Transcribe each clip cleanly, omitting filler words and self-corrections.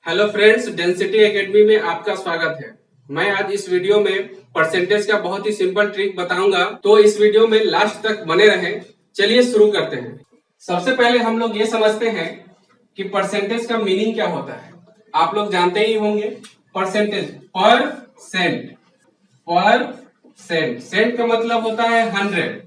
Hello friends, density academy में आपका स्वागत है। मैं आज इस वीडियो में परसेंटेज का बहुत ही सिंपल ट्रिक बताऊंगा, तो इस वीडियो में लास्ट तक बने रहें। चलिए शुरू करते हैं। सबसे पहले हम लोग ये समझते हैं कि परसेंटेज का मीनिंग क्या होता है। आप लोग जानते ही होंगे परसेंटेज, पर सेंट का मतलब होता है 100,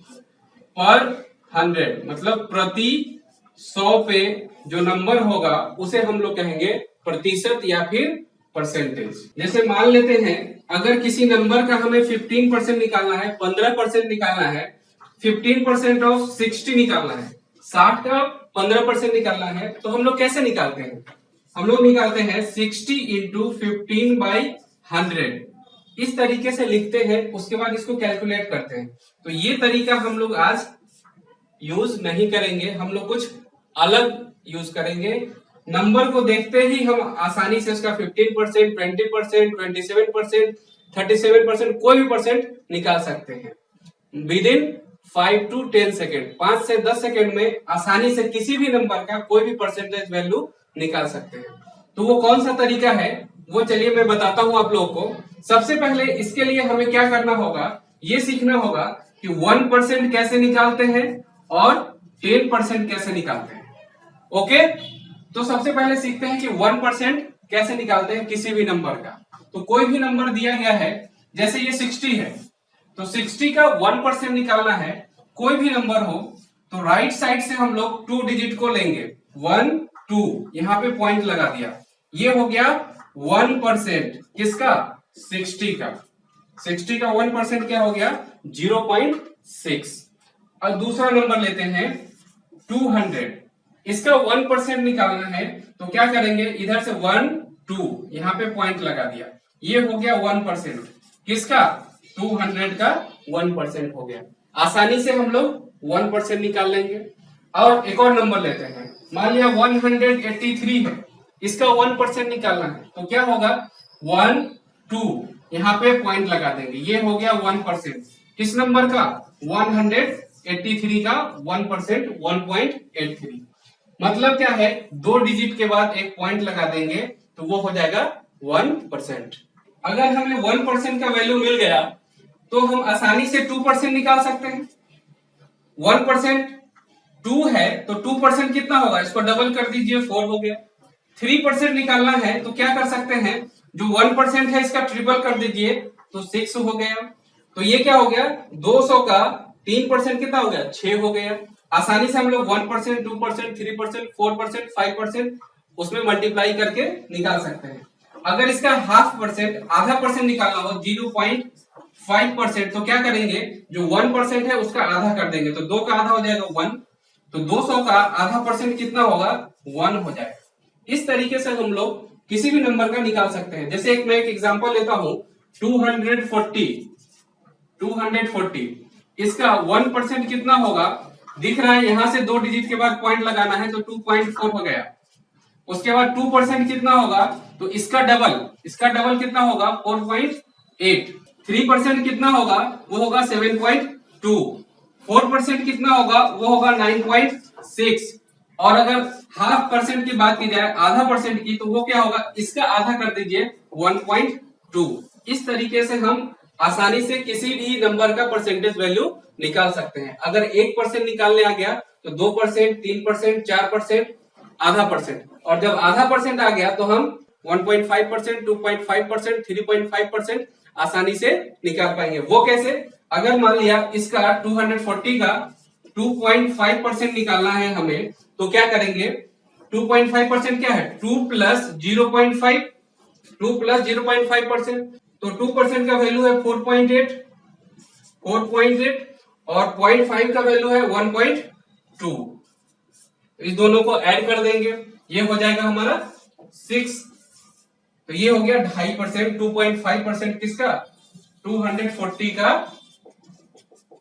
पर 100 मतलब प्रति 100 पे जो नंबर होगा उसे हम लोग कहेंगे प्रतिशत या फिर परसेंटेज। जैसे मान लेते हैं अगर किसी नंबर का हमें 15% निकालना है, 15% निकालना है, 15% ऑफ 60 निकालना है, 60 का 15% निकालना है, तो हम लोग कैसे निकालते हैं? हम लोग निकालते हैं 60 इंटू 15/100, इस तरीके से लिखते हैं। उसके बाद इसको कैलकुलेट करते हैं। तो ये तरीका हम लोग आज यूज नहीं करेंगे, हम लोग कुछ अलग यूज करेंगे। नंबर को देखते ही हम आसानी से उसका 15%, 20%, 27%, 37%, कोई भी परसेंट निकाल सकते हैं विद इन 5 to 10 सेकेंड। 5 से 10 सेकेंड में आसानी से किसी भी नंबर का कोई भी परसेंटेज वैल्यू निकाल सकते हैं। तो वो कौन सा तरीका है वो चलिए मैं बताता हूं आप लोगों को। सबसे पहले इसके लिए हमें क्या करना होगा, ये सीखना होगा कि 1% कैसे निकालते हैं और 10% कैसे निकालते हैं। ओके, तो सबसे पहले सीखते हैं कि 1% कैसे निकालते हैं किसी भी नंबर का। तो कोई भी नंबर दिया गया है, जैसे ये 60 है, तो 60 का 1% निकालना है, कोई भी नंबर हो तो राइट साइड से हम लोग 2 डिजिट को लेंगे, 1 2, यहां पे पॉइंट लगा दिया, ये हो गया 1%। किसका? 60 का। 60 का 1% क्या हो गया? 0.6। अब दूसरा नंबर लेते हैं 200, इसका 1% निकालना है, तो क्या करेंगे, इधर से 1 2, यहां पे पॉइंट लगा दिया, ये हो गया 1%। किसका? 200 का 1% हो गया। आसानी से हम लोग 1% निकाल लेंगे। और एक और नंबर लेते हैं, मान लिया 183 है, इसका 1% निकालना है, तो क्या होगा, 1 2, यहां पे पॉइंट लगा देंगे, ये हो गया 1%। किस नंबर का? 183 का 1%, 1.83। मतलब क्या है, 2 डिजिट के बाद एक पॉइंट लगा देंगे तो वो हो जाएगा 1%। अगर हमें 1% का वैल्यू मिल गया तो हम आसानी से 2% निकाल सकते हैं। 1% 2 है तो 2% कितना होगा, इसको डबल कर दीजिए, 4 हो गया। 3% निकालना है तो क्या कर सकते हैं, जो 1% है इसका ट्रिपल कर दीजिए तो 6 हो गया। तो ये क्या हो गया, 200 का 3% कितना हो गया, 6 हो गया। आसानी से हम लोग 1%, 2%, 3%, 4%, 5% उसमें मल्टीप्लाई करके निकाल सकते हैं। अगर इसका 0.5%, आधा परसेंट निकालना हो, 0.5%, तो क्या करेंगे, जो 1% है उसका आधा कर देंगे, तो 2 का आधा हो जाएगा 1, तो 200 का आधा परसेंट कितना होगा, 1 हो जाएगा। इस तरीके से हम लोग किसी भी नंबर का निकाल सकते हैं। जैसे मैं एक एग्जांपल लेता हूं, 240, इसका 1% कितना होगा, दिख रहा है, यहां से 2 डिजिट के बाद पॉइंट लगाना है तो 2.4 हो गया। उसके बाद 2% कितना होगा, तो इसका डबल कितना होगा, 4.8। 3% कितना होगा, वो होगा 7.2। 4% कितना होगा, वो होगा 9.6। और अगर 0.5% की बात की जाए, आधा परसेंट की, तो वो क्या होगा, इसका आधा कर दीजिए, 1.2। इस तरीके से हम आसानी से किसी भी नंबर का परसेंटेज वैल्यू निकाल सकते हैं। अगर 1% निकालने आ गया तो 2%, 3%, 4%, आधा परसेंट, और जब आधा परसेंट आ गया तो हम 1.5%, 2.5%, 3.5% आसानी से निकाल पाएंगे। वो कैसे? अगर मान लिया इसका 240 का 2.5% निकालना है हमें, तो क्या करेंगे, 2.5% क्या है, 2 प्लस 0.5, 2 प्लस 0.5%, तो 2% का वैल्यू है 4.8, और 0.5 का वैल्यू है 1.2। इस दोनों को ऐड कर देंगे, ये हो जाएगा हमारा 6। तो ये हो गया 2.5%, 2.5% किसका, 240 का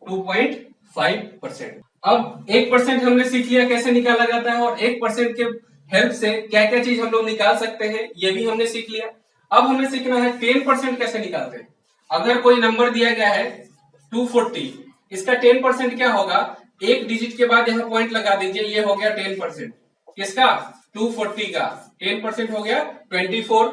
2.5%। अब 1% हमने सीख लिया कैसे निकाला जाता है, और 1% के हेल्प से क्या क्या चीज हम लोग निकाल सकते हैं ये भी हमने सीख लिया। अब हमें सीखना है 10% कैसे निकालते हैं। अगर कोई नंबर दिया गया है 240, इसका 10% क्या होगा, एक डिजिट के बाद यहां पॉइंट लगा दीजिए, ये हो गया 10%। किसका 240 का 10% हो गया 24।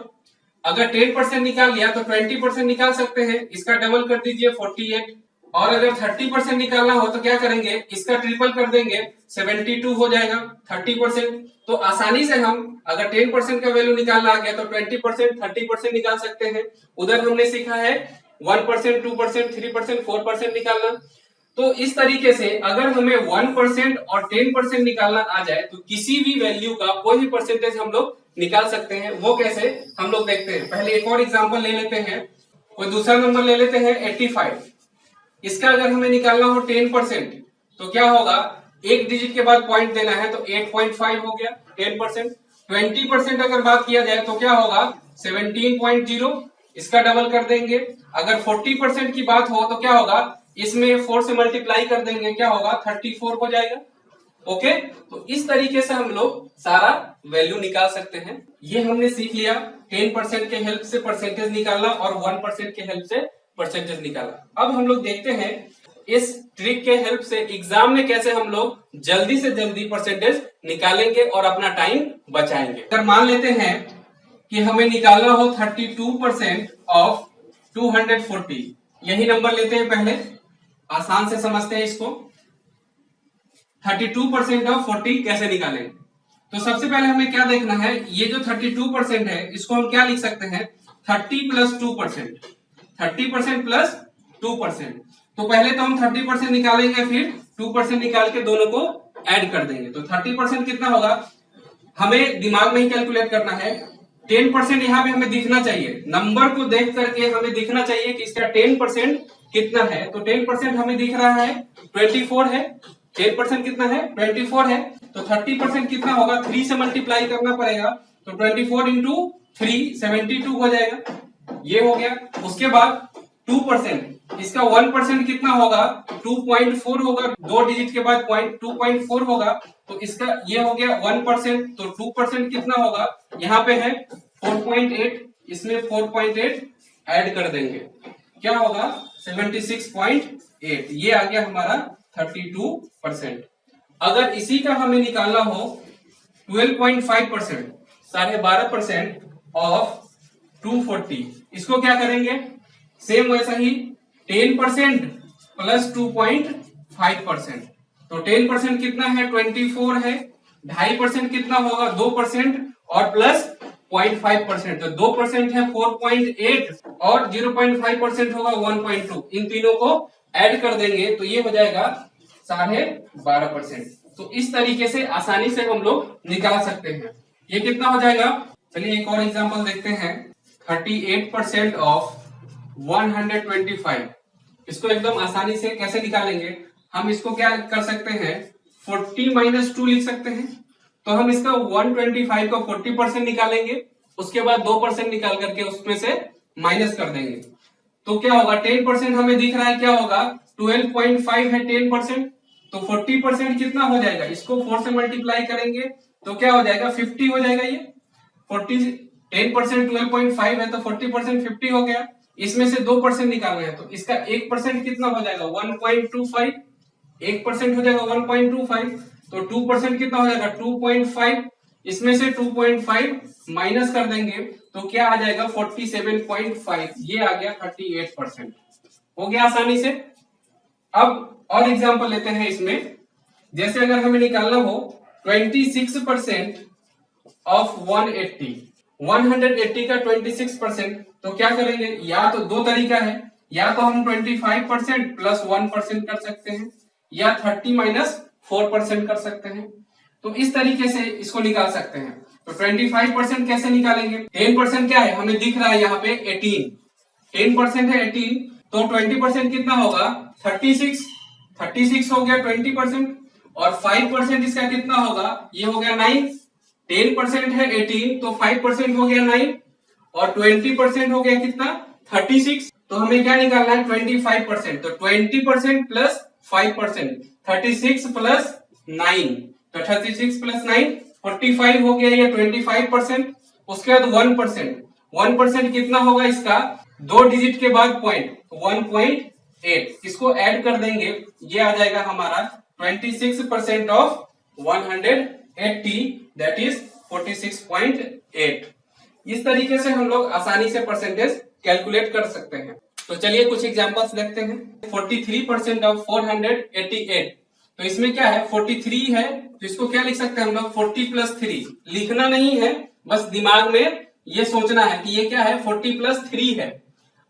अगर 10% निकाल लिया तो 20% निकाल सकते हैं, इसका डबल कर दीजिए 48। और अगर 30% निकालना हो तो क्या करेंगे, इसका ट्रिपल कर देंगे 72 हो जाएगा 30%। तो आसानी से हम अगर 10% का वैल्यू निकालना आ गया तो 20% 30% निकाल सकते हैं। उधर हमने सीखा है 1%, 2%, 3%, 4% निकालना। तो इस तरीके से अगर हमें 1% और 10% निकालना आ जाए तो किसी भी वैल्यू का कोई भी परसेंटेज हम लोग निकाल सकते हैं। वो कैसे हम लोग देखते हैं। पहले एक और एग्जांपल ले लेते हैं, कोई दूसरा नंबर ले लेते हैं 85। इसका अगर हमें निकालना हो 10% तो क्या होगा, एक डिजिट के बाद पॉइंट देना है तो 8.5 हो गया 10%। 20% अगर बात किया जाए तो क्या होगा 17.0, इसका डबल कर देंगे। अगर 40% की बात हो तो क्या होगा, इसमें 4 से मल्टीप्लाई कर देंगे, क्या होगा 34 हो जाएगा। ओके, तो इस तरीके से हम लोग सारा वैल्यू निकाल सकते हैं। ये हमने सीख लिया 10% के हेल्प से परसेंटेज निकालना और 1% के हेल्प से परसेंटेज निकालना। अब हम लोग देखते हैं इस ट्रिक के हेल्प से एग्जाम में कैसे हम लोग जल्दी से जल्दी परसेंटेज निकालेंगे और अपना टाइम बचाएंगे। अगर मान लेते हैं कि हमें निकालना हो 32% ऑफ 240, यही नंबर लेते हैं, पहले आसान से समझते हैं इसको। 32% ऑफ 40 कैसे निकालेंगे, तो सबसे पहले हमें क्या देखना है, ये जो 32% है इसको हम क्या लिख सकते हैं 30 प्लस 2%, 30% प्लस 2%। तो पहले तो हम 30% निकालेंगे, फिर 2% निकाल के दोनों को ऐड कर देंगे। तो 30% कितना होगा, हमें दिमाग में ही कैलकुलेट करना है। 10% यहाँ पे हमें दिखना चाहिए, नंबर को देख करके हमें दिखना चाहिए कि इसका 10% कितना है। तो 10% हमें दिख रहा है 24 है, 10% कितना है 24 है। तो 30% कितना होगा, 3 से मल्टीप्लाई करना पड़ेगा, तो 24 इंटू 3 72 हो जाएगा, ये हो गया। उसके बाद 2%, इसका 1% कितना होगा 2.4 होगा, 2 डिजिट के बाद पॉइंट 2.4 होगा, तो इसका ये हो गया 1%। तो 2% कितना होगा, यहाँ पे है 4.8, इसमें 4.8 ऐड कर देंगे, क्या होगा 76.8, ये आ गया हमारा 32%। अगर इसी का हमें निकालना हो 12.5%, 12.5% ऑफ 240, इसको क्या करेंगे, सेम वैसा ही 10% प्लस 2.5%। तो 10% कितना है 24 है, 2.5% कितना होगा 2% और प्लस 0.5%, तो 2% है 4.8 और 0.5% होगा 1.2, इन तीनों को ऐड कर देंगे तो ये हो जाएगा 12.5%। तो इस तरीके से आसानी से हम लोग निकाल सकते हैं। ये कितना हो जाएगा, चलिए एक और एग्जांपल देखते हैं। 38% ऑफ 125, इसको एकदम आसानी से कैसे निकालेंगे, हम इसको क्या कर सकते हैं 40 माइनस 2 लिख सकते हैं। तो हम इसका 125 का 40% निकालेंगे, उसके बाद 2% निकाल करके उसमें से माइनस कर देंगे, तो क्या होगा 10% हमें दिख रहा है, क्या होगा 12.5 है 10%, तो 40% कितना हो जाएगा, इसको 4 से मल्टीप्लाई करेंगे तो क्या हो जाएगा 50 हो जाएगा। ये 40 10% 12.5 है तो 40% 50 हो गया। इसमें से 2% निकालना है तो इसका 1% कितना हो जाएगा 1.25, 1% हो जाएगा 1.25, तो 2% कितना हो जाएगा 2.5, इसमें से 2.5 माइनस कर देंगे तो क्या आ जाएगा 47.5, ये आ गया 38%। हो गया आसानी से। अब और एग्जांपल लेते हैं इसमें, जैसे अगर हमें निकालना हो 26% ऑफ 180 का 26%, तो क्या करेंगे, या तो दो तरीका है, या तो हम 25% प्लस 1% कर सकते हैं, या 30 माइनस 4% कर सकते हैं। तो इस तरीके से इसको निकाल सकते हैं। तो 25% कैसे निकालेंगे, 10% क्या है हमें दिख रहा है यहाँ पे 18, 10% है 18, तो 20% कितना होगा 36, 36 हो गया 20%, और 5% इसका कितना होगा, ये हो गया 9, 10% है 18 तो 5% हो गया 9, और 20% हो गया कितना 36। तो हमें क्या निकालना है 25%, तो 20% प्लस 5%, 36 प्लस 9, तो 36 प्लस 9 45 हो गया ये 25%। उसके बाद 1%, 1% कितना होगा इसका, 2 डिजिट के बाद पॉइंट 1.8, इसको ऐड कर देंगे, ये आ जाएगा हमारा 26% ऑफ 180। 80 that is 46.8। इस तरीके से हम लोग आसानी से परसेंटेज कैलकुलेट कर सकते हैं। तो चलिए कुछ एग्जांपल्स देखते हैं। 43% ऑफ 488, तो इसमें क्या है 43 है, तो इसको क्या लिख सकते हैं हम लोग 40 प्लस 3। लिखना नहीं है, बस दिमाग में ये सोचना है कि ये क्या है 40 प्लस 3 है।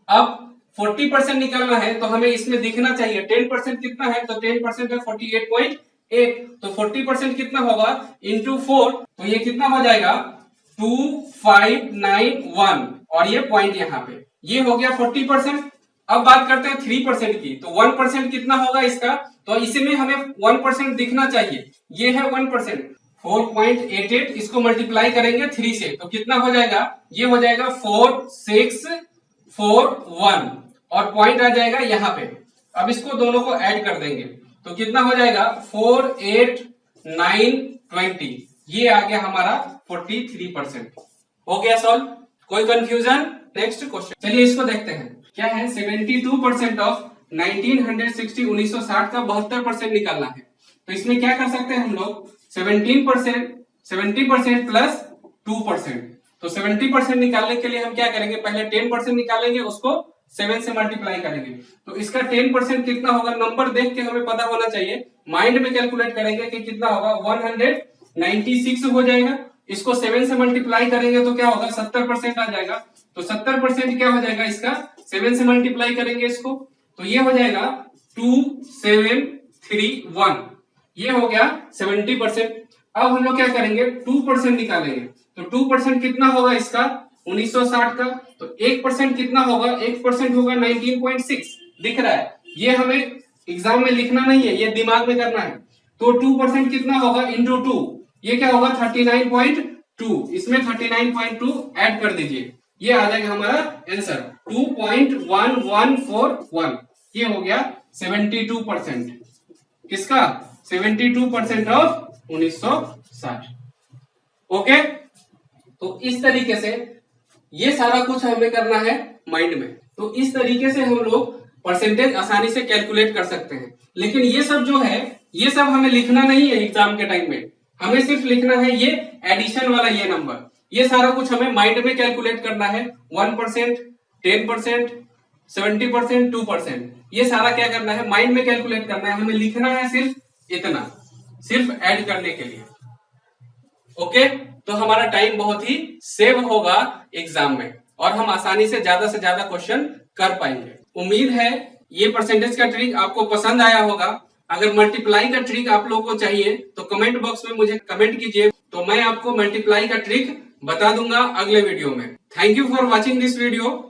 अब 40% निकालना है तो हमें इसमें दिखना चाहिए 10% कितना है, तो 10% है 48.8, तो 40% कितना होगा इंटू 4, तो ये कितना हो जाएगा 2591, और ये पॉइंट यहाँ पे, ये हो गया 40%। अब बात करते हैं 3% की, तो 1% कितना होगा इसका, तो इसमें हमें 1% दिखना चाहिए, ये है 1%। 4.88 इसको मल्टीप्लाई करेंगे 3 से, तो कितना हो जाएगा, ये हो जाएगा 4641, और पॉइंट आ जाएगा यहाँ पे। अब इसको दोनों को ऐड कर देंगे तो कितना हो जाएगा 48920, ये आ गया हमारा 43%। हो गया सॉल्व, कोई कंफ्यूजन? नेक्स्ट क्वेश्चन, चलिए इसको देखते हैं। क्या है 72% ऑफ 1960 का 72% निकालना है। तो इसमें क्या कर सकते हैं हम लोग 70% प्लस 2%, तो 70% निकालने के लिए हम क्या करेंगे, पहले 10% निकालेंगे, उसको 7 से मल्टीप्लाई करेंगे, तो इसका 10% कितना होगा, नंबर देख के हमें पता होना चाहिए, माइंड में कैलकुलेट करेंगे कि कितना होगा 196 हो जाएगा। इसको 7 से मल्टीप्लाई करेंगे तो क्या होगा 70% आ जाएगा, तो 70% क्या हो जाएगा इसका, 7 से मल्टीप्लाई करेंगे इसको, तो ये हो जाएगा 2731, ये हो गया 70%। अब हम लोग क्या करेंगे 2% निकालेंगे, तो 2% कितना होगा इसका 1960 का, तो 1% कितना होगा, 1% होगा 19.6, दिख रहा है, ये हमें एग्जाम में लिखना नहीं है, ये दिमाग में करना है। तो 2% कितना होगा इंटू 2, ये क्या होगा 39.2, इसमें 39.2 ऐड कर दीजिए, ये आ जाएगा हमारा आंसर 2.1141, ये हो गया 72%, किसका 72% ऑफ 1960। ओके, तो इस तरीके से ये सारा कुछ हमें करना है माइंड में, तो इस तरीके से हम लोग परसेंटेज आसानी से कैलकुलेट कर सकते हैं। लेकिन ये सब जो है ये सब हमें लिखना नहीं है एग्जाम के टाइम में, हमें सिर्फ लिखना है ये एडिशन वाला ये नंबर, ये सारा कुछ हमें माइंड में कैलकुलेट करना है। 1%, 10%, 70%, 2%, ये सारा क्या करना है माइंड में कैलकुलेट करना है, हमें लिखना है सिर्फ इतना, सिर्फ ऐड करने के लिए। ओके, तो हमारा टाइम बहुत ही सेव होगा एग्जाम में, और हम आसानी से ज्यादा क्वेश्चन कर पाएंगे। उम्मीद है ये परसेंटेज का ट्रिक आपको पसंद आया होगा। अगर मल्टीप्लाई का ट्रिक आप लोगों को चाहिए तो कमेंट बॉक्स में मुझे कमेंट कीजिए, तो मैं आपको मल्टीप्लाई का ट्रिक बता दूंगा अगले वीडियो में। Thank you for watching this video.